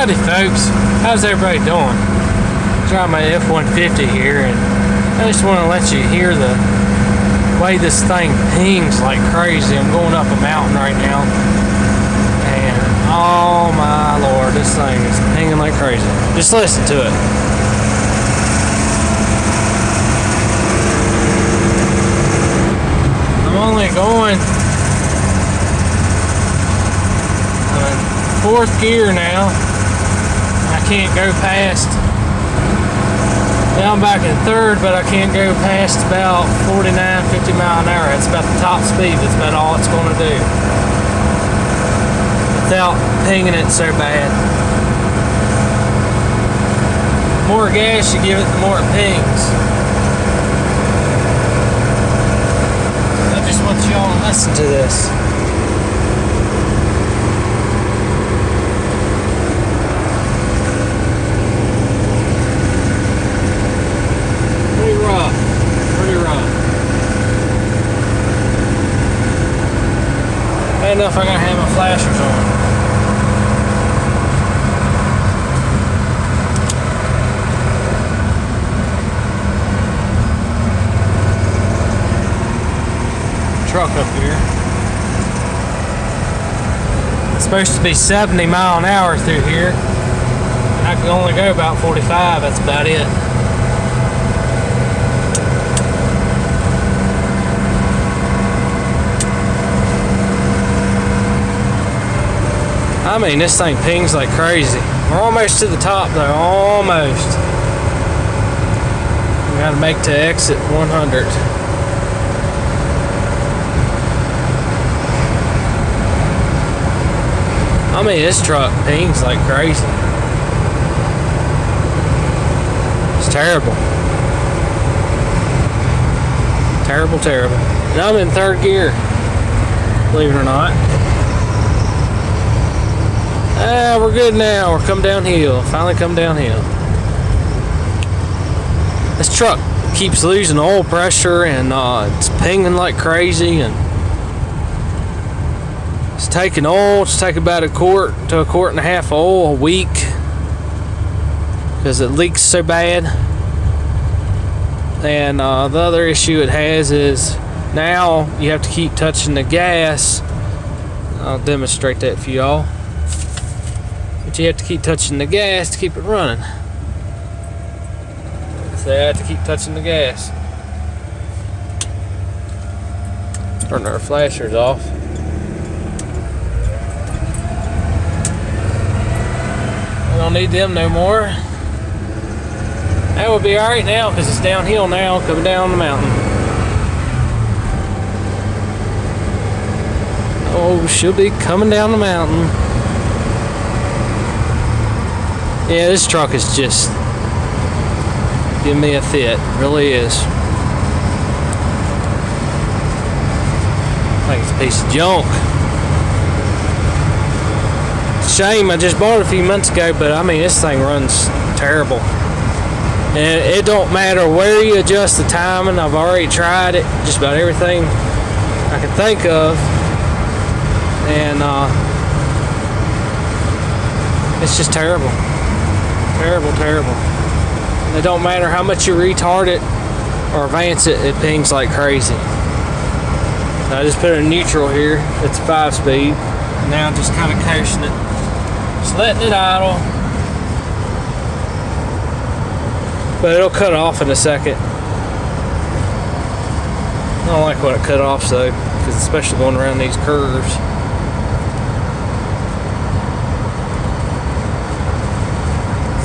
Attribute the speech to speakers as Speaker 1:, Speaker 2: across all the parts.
Speaker 1: Howdy folks, how's everybody doing? Driving my F-150 here, and I just want to let you hear the way this thing pings like crazy. I'm going up a mountain right now, and oh my lord, this thing is pinging like crazy. Just listen to it. I'm only going fourth gear now. I can't go past. Now I'm back in third, but I can't go past about 49, 50 mile an hour. It's about the top speed. That's about all it's going to do without pinging it so bad. The more gas you give it, the more it pings. I just want you all to listen to this. Pretty rough. Bad enough I gotta have my flashers on. Truck up here. It's supposed to be 70 mile an hour through here. I can only go about 45, that's about it. I mean, this thing pings like crazy. We're almost to the top though, almost. We gotta make to exit 100. I mean, this truck pings like crazy. It's terrible. Terrible. And I'm in third gear, believe it or not. We're good now. We're come downhill. Finally come downhill. This truck keeps losing oil pressure, and it's pinging like crazy, and it's taking oil. It's taking about a quart to a quart and a half of oil a week because it leaks so bad. And the other issue it has is now you have to keep touching the gas. I'll demonstrate that for y'all. But you have to keep touching the gas to keep it running. So I have to keep touching the gas. Turn our flashers off. We don't need them no more. That would be alright now because it's downhill now, coming down the mountain. Oh, she'll be coming down the mountain. Yeah, this truck is just giving me a fit. It really is. I think it's a piece of junk. Shame, I just bought it a few months ago, but I mean, this thing runs terrible. And it don't matter where you adjust the timing. I've already tried it, just about everything I can think of. And it's just terrible. Terrible. It don't matter how much you retard it or advance it, it pings like crazy. So I just put it in neutral here. It's 5-speed. Now I'm just kind of coasting it. Just letting it idle. But it'll cut off in a second. I don't like when it cut off though, because especially going around these curves.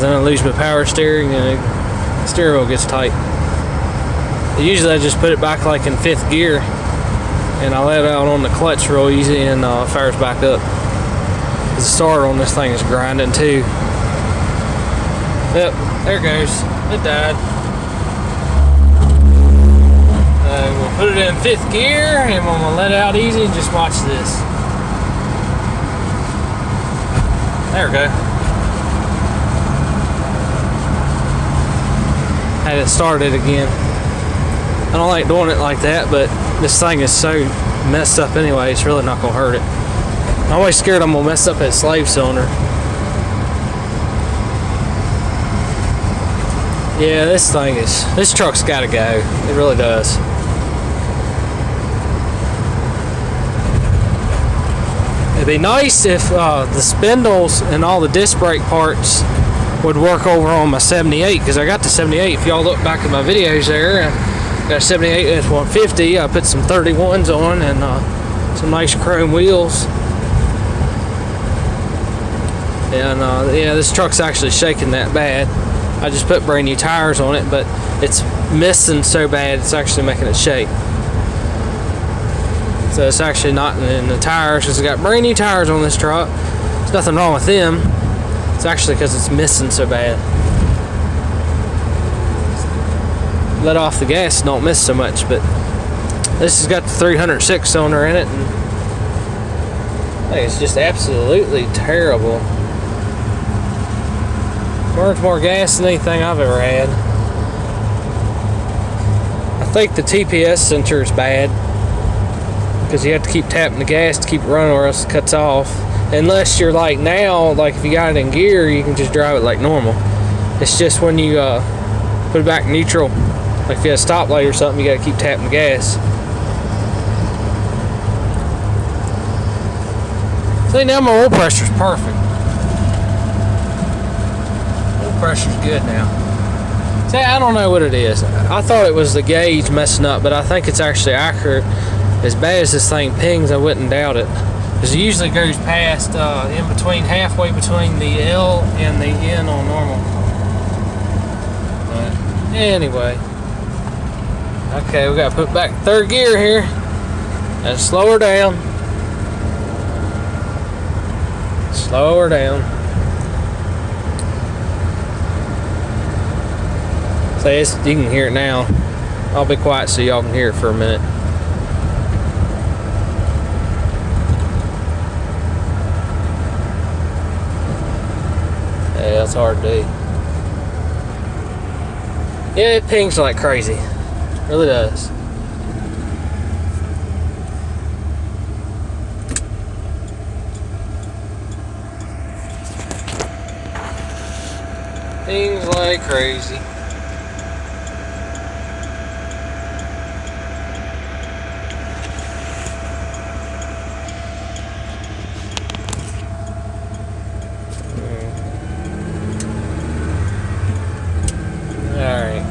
Speaker 1: Then I lose my power steering and the steering wheel gets tight. Usually I just put it back like in 5th gear and I let it out on the clutch real easy and fires back up. The starter on this thing is grinding too. Yep, there it goes. It died. We'll put it in 5th gear and I'm gonna let it out easy and just watch this. There we go. Had it started again. I don't like doing it like that, but this thing is so messed up anyway, it's really not gonna hurt it. I'm always scared I'm gonna mess up that slave cylinder. Yeah, this truck's got to go. It really does. It'd be nice if the spindles and all the disc brake parts would work over on my 78, because I got the 78. If y'all look back at my videos there, I got a 78 F-150. I put some 31s on and some nice chrome wheels. And yeah, this truck's actually shaking that bad. I just put brand new tires on it, but it's missing so bad it's actually making it shake. So it's actually not in the tires, because it's got brand new tires on this truck. There's nothing wrong with them. It's actually because it's missing so bad. Let off the gas, don't miss so much, but this has got the 306 cylinder in it, and I think it's just absolutely terrible. Burns more gas than anything I've ever had. I think the TPS sensor is bad, because you have to keep tapping the gas to keep it running, or else it cuts off. Unless you're like now, like if you got it in gear, you can just drive it like normal. It's just when you put it back in neutral, like if you had a stoplight or something, you got to keep tapping the gas. See, now my oil pressure's perfect. Oil pressure's good now. See, I don't know what it is. I thought it was the gauge messing up, but I think it's actually accurate. As bad as this thing pings, I wouldn't doubt it. Because it usually goes past in between, halfway between the L and the N on normal. But anyway. Okay, we got to put back third gear here. And slow her down. Slow her down. So you can hear it now. I'll be quiet so y'all can hear it for a minute. Yeah, it's hard to do. Yeah, it pings like crazy. It really does. Pings like crazy. Alright.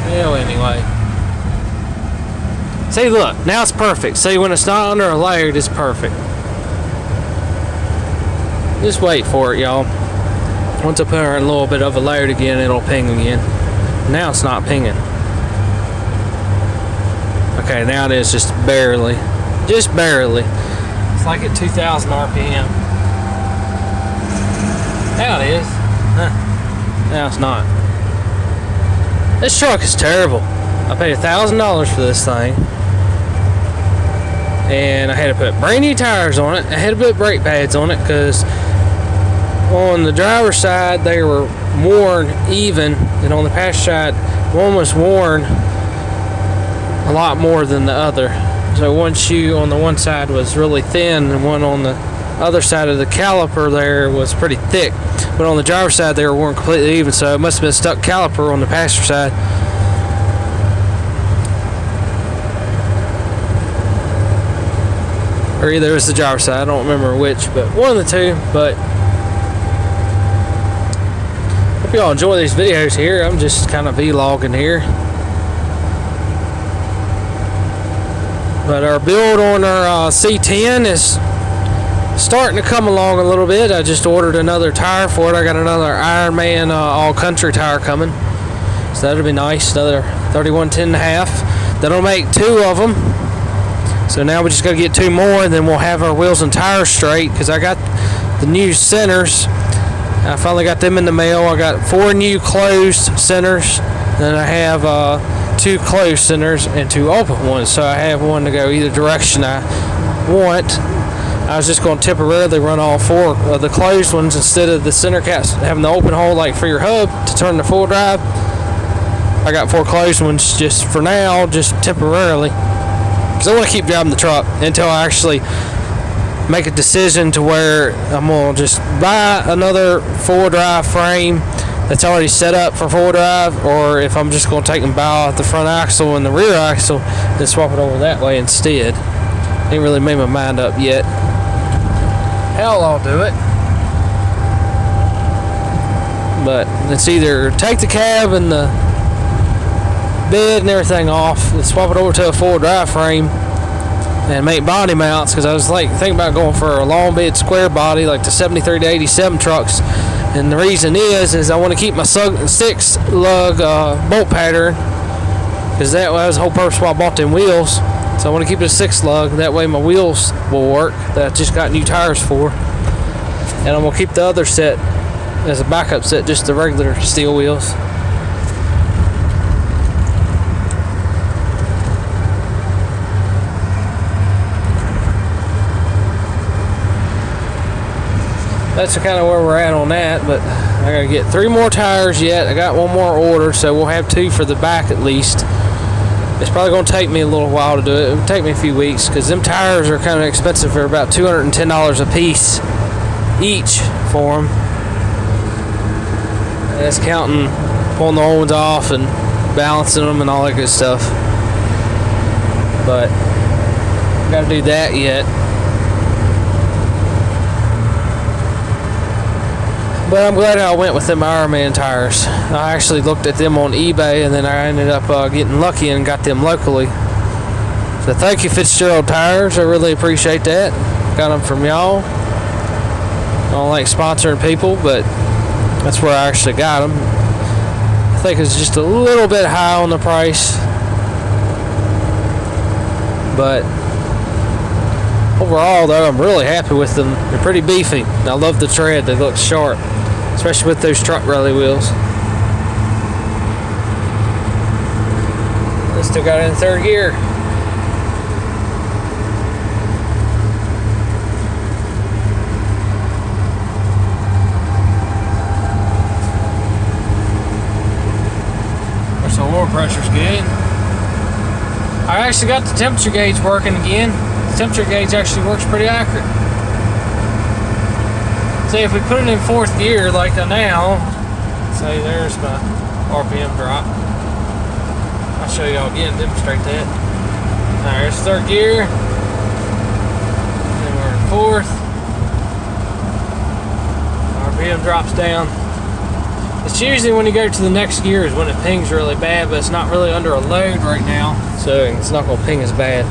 Speaker 1: Well, anyway. See, look, now it's perfect. See, when it's not under a layered, it's perfect. Just wait for it, y'all. Once I put her in a little bit of a layered again, it'll ping again. Now it's not pinging. Okay, now it is just barely. Just barely. It's like at 2,000 RPM. Now it is. Huh. Now it's not. This truck is terrible. I paid $1,000 for this thing. And I had to put brand new tires on it. I had to put brake pads on it because on the driver's side they were worn even, and on the passenger side one was worn a lot more than the other. So one shoe on the one side was really thin, and one on the other side of the caliper there was pretty thick. But on the driver's side they were worn completely even, so it must have been stuck caliper on the passenger side. Or either it was the driver's side, I don't remember which, but one of the two. But hope y'all enjoy these videos here. I'm just kind of vlogging here. But our build on our C10 is starting to come along a little bit. I just ordered another tire for it. I got another Ironman all country tire coming, so that'll be nice. Another 31 10.5. That'll make 2 of them. So now we just got to get 2 more, and then we'll have our wheels and tires straight, because I got the new centers. I finally got them in the mail. I got 4 new closed centers, then I have 2 closed centers and 2 open ones. So I have one to go either direction I want. I was just going to temporarily run all 4 of the closed ones instead of the center caps having the open hole like for your hub to turn the full drive. I got foreclosed ones just for now, just temporarily, because I want to keep driving the truck until I actually make a decision to where I'm going to just buy another 4-drive frame that's already set up for 4-drive, or if I'm just going to take and buy out the front axle and the rear axle and swap it over that way instead. Ain't really made my mind up yet. Hell, I'll do it. But it's either take the cab and the bed and everything off and swap it over to a 4-drive frame and make body mounts, because I was like thinking about going for a long bed square body like the 73 to 87 trucks. And the reason is I want to keep my 6-lug bolt pattern, because that was the whole purpose why I bought them wheels. So I want to keep it a 6-lug, that way my wheels will work, that I just got new tires for. And I'm going to keep the other set as a backup set, just the regular steel wheels. That's kind of where we're at on that, but I gotta get 3 more tires yet. I got 1 more order, so we'll have 2 for the back at least. It's probably gonna take me a little while to do it. It'll take me a few weeks, because them tires are kind of expensive. They're about $210 a piece each for them. That's counting pulling the old ones off and balancing them and all that good stuff. But gotta do that yet. But I'm glad I went with them Ironman tires. I actually looked at them on eBay, and then I ended up getting lucky and got them locally. So thank you, Fitzgerald Tires. I really appreciate that. Got them from y'all. I don't like sponsoring people, but that's where I actually got them. I think it's just a little bit high on the price, but overall, though, I'm really happy with them. They're pretty beefy. I love the tread. They look sharp, especially with those truck rally wheels. I still got it in 3rd gear. So oil pressure's good. I actually got the temperature gauge working again. Temperature gauge actually works pretty accurate. See, if we put it in 4th gear like now, say there's my RPM drop. I'll show y'all again, demonstrate that. Alright, there's 3rd gear. Then we're in 4th. RPM drops down. It's usually when you go to the next gear is when it pings really bad, but it's not really under a load right now, so it's not going to ping as bad.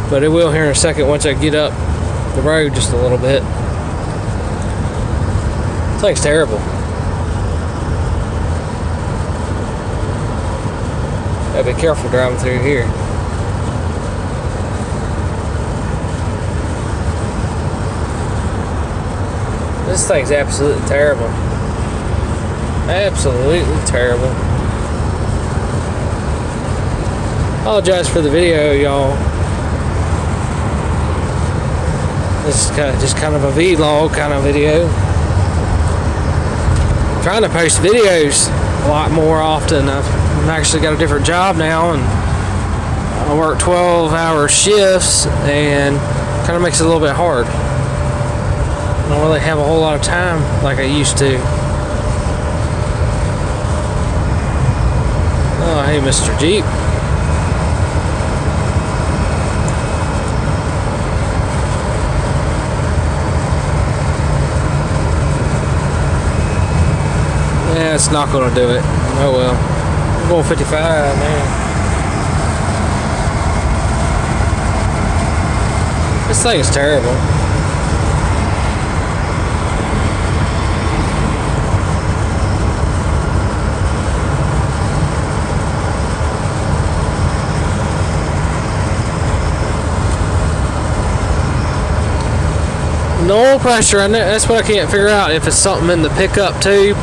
Speaker 1: But it will here in a second once I get up the road just a little bit. This thing's terrible. Gotta be careful driving through here. This thing's absolutely terrible. Absolutely terrible. Apologize for the video, y'all. This is just kind of a vlog kind of video. I'm trying to post videos a lot more often. I've actually got a different job now, and I work 12-hour shifts, and kind of makes it a little bit hard. I don't really have a whole lot of time like I used to. Oh, hey, Mr. Jeep. Yeah, it's not going to do it. Oh well. I'm going 55 now. This thing is terrible. No oil pressure, and that's what I can't figure out, if it's something in the pickup tube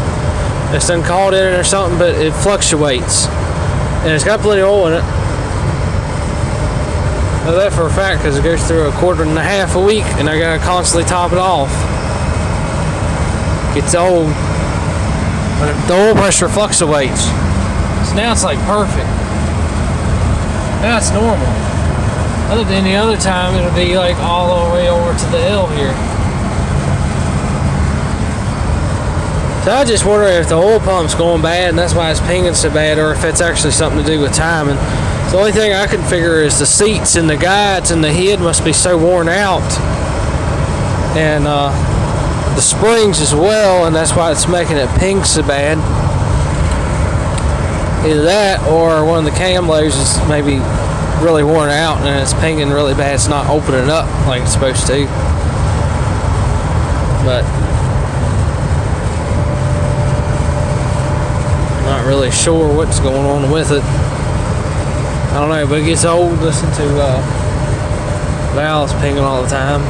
Speaker 1: that's done caught in it or something, but it fluctuates. And it's got plenty of oil in it. I know that for a fact, because it goes through a 1.5 a week, and I gotta constantly top it off. Gets old. But the oil pressure fluctuates. So now it's like perfect. Now it's normal. Other than any other time, it'll be like all the way over to the L here. So I just wonder if the oil pump's going bad and that's why it's pinging so bad, or if it's actually something to do with timing. The only thing I can figure is the seats and the guides and the head must be so worn out, and the springs as well, and that's why it's making it ping so bad. Either that or one of the cam loads is maybe really worn out and it's pinging really bad. It's not opening up like it's supposed to. But not really sure what's going on with it. I don't know, but it gets old listening to valves pinging all the time.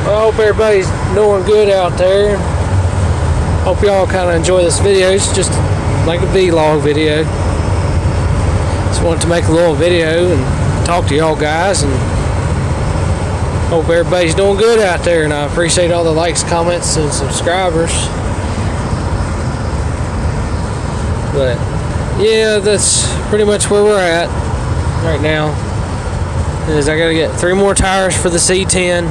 Speaker 1: Well, I hope everybody's doing good out there. Hope y'all kind of enjoy this video. It's just like a vlog video. Just wanted to make a little video and talk to y'all guys, and hope everybody's doing good out there, and I appreciate all the likes, comments, and subscribers. But yeah, that's pretty much where we're at right now. Is I gotta get 3 more tires for the C10,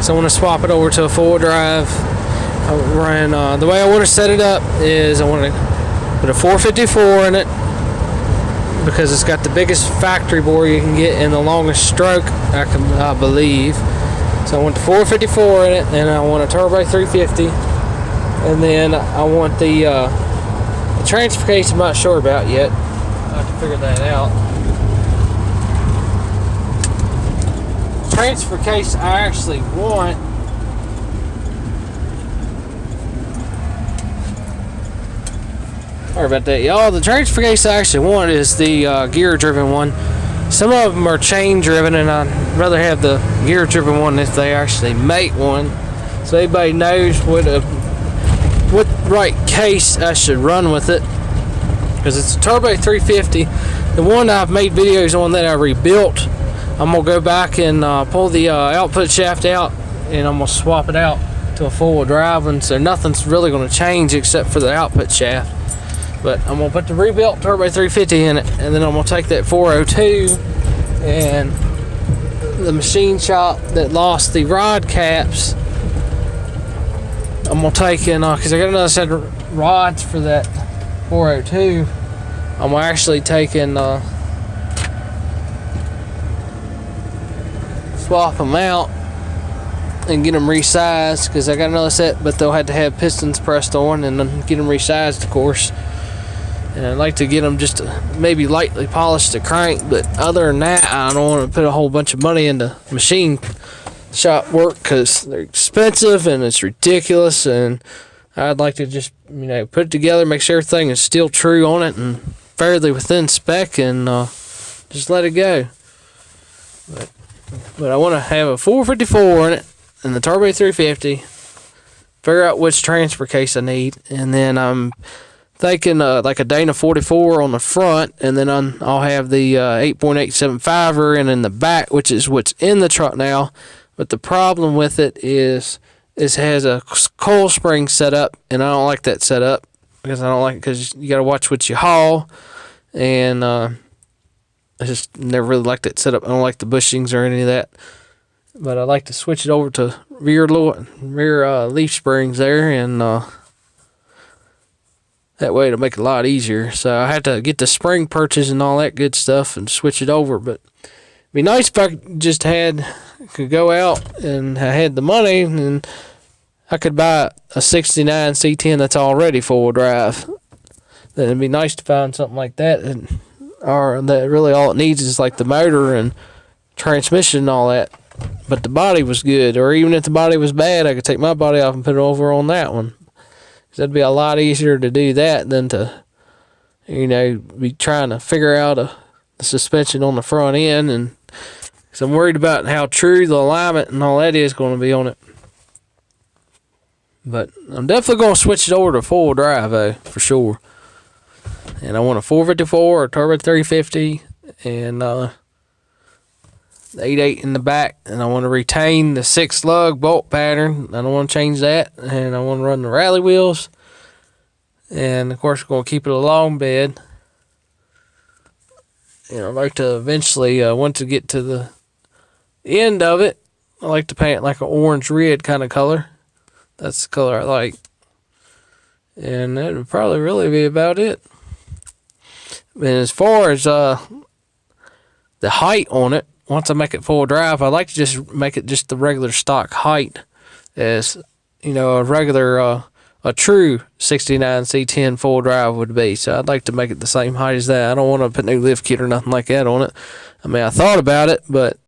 Speaker 1: so I want to swap it over to a 4-wheel drive. The way I want to set it up is I want to put a 454 in it because it's got the biggest factory bore you can get and the longest stroke I believe. So I want the 454 in it, and I want a turbo 350, and then I want the transfer case I'm not sure about yet. I have to figure that out. Transfer case I actually want sorry about that, y'all. The transfer case I actually want is the gear driven one. Some of them are chain driven, and I'd rather have the gear driven one if they actually make one, so everybody knows what right case I should run with it, because it's a turbo 350. The one I've made videos on that I rebuilt, I'm gonna go back and pull the output shaft out, and I'm gonna swap it out to a 4-wheel drive one, so nothing's really gonna change except for the output shaft. But I'm gonna put the rebuilt turbo 350 in it, and then I'm gonna take that 402 and the machine shop that lost the rod caps. I'm gonna take in because I got another set of rods for that 402. I'm actually taking swap them out and get them resized, because I got another set, but they'll have to have pistons pressed on and then get them resized, of course. And I'd like to get them just to maybe lightly polish the crank, but other than that, I don't want to put a whole bunch of money into machine shop work because they're expensive and it's ridiculous. And I'd like to just, put it together, make sure everything is still true on it and fairly within spec, and just let it go. But I want to have a 454 in it and the turbo 350. Figure out which transfer case I need, and then I'm thinking like a Dana 44 on the front, and then I'll have the 8.875er in the back, which is what's in the truck now. But the problem with it is it has a coil spring setup, and I don't like that setup because you got to watch what you haul, and I just never really liked that setup. I don't like the bushings or any of that, but I like to switch it over to rear leaf springs there, and that way it'll make it a lot easier. So I had to get the spring purchase and all that good stuff and switch it over. But it'd be nice if I just could go out and I had the money and I could buy a 69 C10 that's already 4-wheel drive. Then it'd be nice to find something like that, or that really all it needs is like the motor and transmission and all that. But the body was good, or even if the body was bad, I could take my body off and put it over on that one. That'd be a lot easier to do that than to, be trying to figure out the suspension on the front end, and because I'm worried about how true the alignment and all that is going to be on it. But I'm definitely going to switch it over to full drive, though, for sure. And I want a 454 or turbo 350 and the 8.8 in the back. And I want to retain the 6-lug bolt pattern. I don't want to change that. And I want to run the rally wheels. And, of course, we're going to keep it a long bed. And I'd like to eventually, once to get to the end of it, I like to paint it like an orange-red kind of color. That's the color I like. And that would probably really be about it. And as far as the height on it, once I make it full drive, I like to just make it just the regular stock height as, a regular, a true 69 C10 full drive would be. So I'd like to make it the same height as that. I don't want to put new lift kit or nothing like that on it. I mean, I thought about it, but